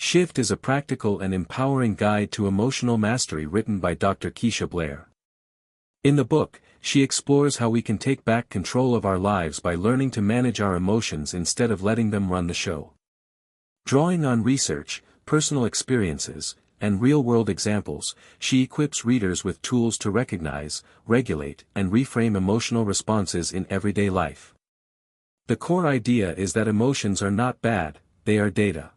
Shift is a practical and empowering guide to emotional mastery written by Dr. Keisha Blair. In the book, she explores how we can take back control of our lives by learning to manage our emotions instead of letting them run the show. Drawing on research, personal experiences, and real-world examples, she equips readers with tools to recognize, regulate, and reframe emotional responses in everyday life. The core idea is that emotions are not bad, they are data.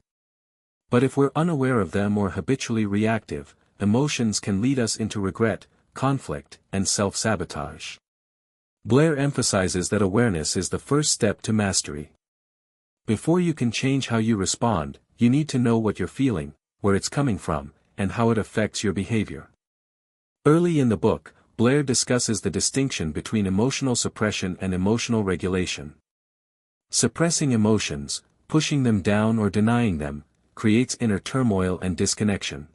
But if we're unaware of them or habitually reactive, emotions can lead us into regret, conflict, and self-sabotage. Blair emphasizes that awareness is the first step to mastery. Before you can change how you respond, you need to know what you're feeling, where it's coming from, and how it affects your behavior. Early in the book, Blair discusses the distinction between emotional suppression and emotional regulation. Suppressing emotions, pushing them down or denying them, creates inner turmoil and disconnection.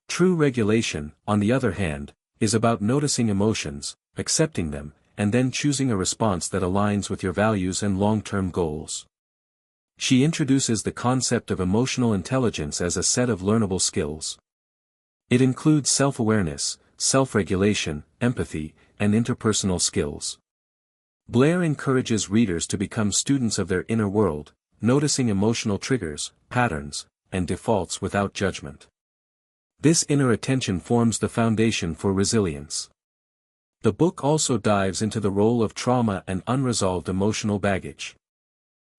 True regulation, on the other hand, is about noticing emotions, accepting them, and then choosing a response that aligns with your values and long-term goals. She introduces the concept of emotional intelligence as a set of learnable skills. It includes self-awareness, self-regulation, empathy, and interpersonal skills. Blair encourages readers to become students of their inner world, noticing emotional triggers, patterns, and defaults without judgment. This inner attention forms the foundation for resilience. The book also dives into the role of trauma and unresolved emotional baggage.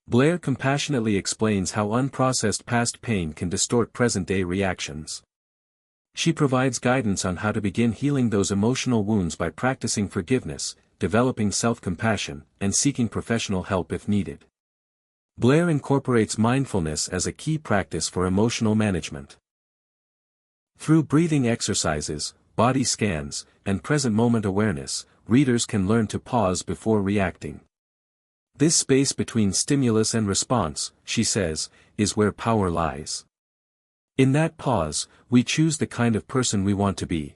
Blair compassionately explains how unprocessed past pain can distort present-day reactions. She provides guidance on how to begin healing those emotional wounds by practicing forgiveness, developing self-compassion, and seeking professional help if needed. Blair incorporates mindfulness as a key practice for emotional management. Through breathing exercises, body scans, and present-moment awareness, readers can learn to pause before reacting. This space between stimulus and response, she says, is where power lies. In that pause, we choose the kind of person we want to be.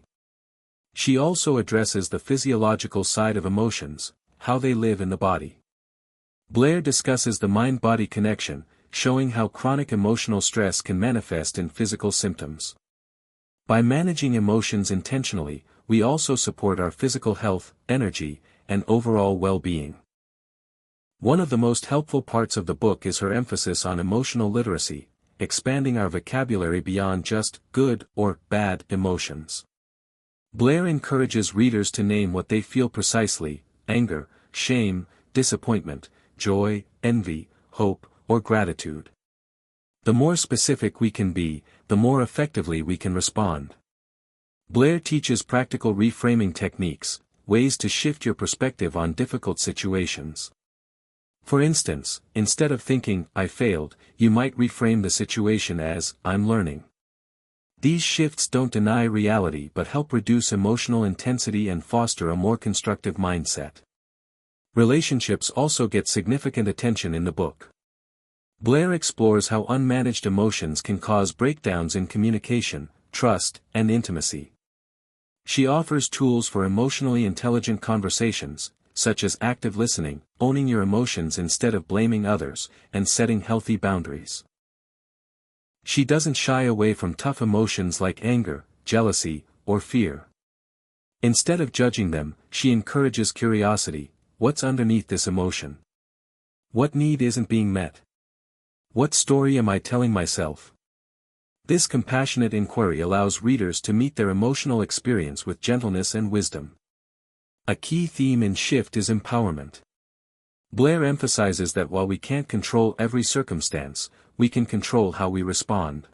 She also addresses the physiological side of emotions, how they live in the body. Blair discusses the mind-body connection, showing how chronic emotional stress can manifest in physical symptoms. By managing emotions intentionally, we also support our physical health, energy, and overall well-being. One of the most helpful parts of the book is her emphasis on emotional literacy, expanding our vocabulary beyond just good or bad emotions. Blair encourages readers to name what they feel precisely: anger, shame, disappointment, joy, envy, hope, or gratitude. The more specific we can be, the more effectively we can respond. Blair teaches practical reframing techniques, ways to shift your perspective on difficult situations. For instance, instead of thinking, "I failed," you might reframe the situation as, "I'm learning." These shifts don't deny reality but help reduce emotional intensity and foster a more constructive mindset. Relationships also get significant attention in the book. Blair explores how unmanaged emotions can cause breakdowns in communication, trust, and intimacy. She offers tools for emotionally intelligent conversations, such as active listening, owning your emotions instead of blaming others, and setting healthy boundaries. She doesn't shy away from tough emotions like anger, jealousy, or fear. Instead of judging them, she encourages curiosity. What's underneath this emotion? What need isn't being met? What story am I telling myself? This compassionate inquiry allows readers to meet their emotional experience with gentleness and wisdom. A key theme in Shift is empowerment. Blair emphasizes that while we can't control every circumstance, we can control how we respond.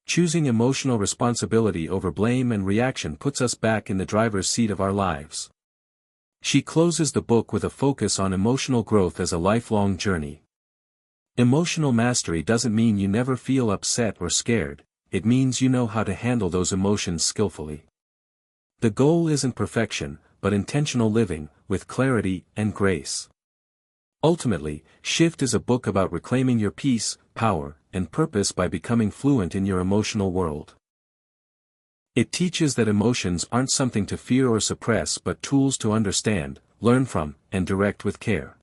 Choosing emotional responsibility over blame and reaction puts us back in the driver's seat of our lives. She closes the book with a focus on emotional growth as a lifelong journey. Emotional mastery doesn't mean you never feel upset or scared, it means you know how to handle those emotions skillfully. The goal isn't perfection, but intentional living, with clarity and grace. Ultimately, Shift is a book about reclaiming your peace, power, and purpose by becoming fluent in your emotional world. It teaches that emotions aren't something to fear or suppress but tools to understand, learn from, and direct with care.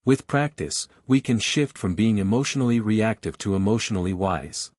With practice, we can shift from being emotionally reactive to emotionally wise.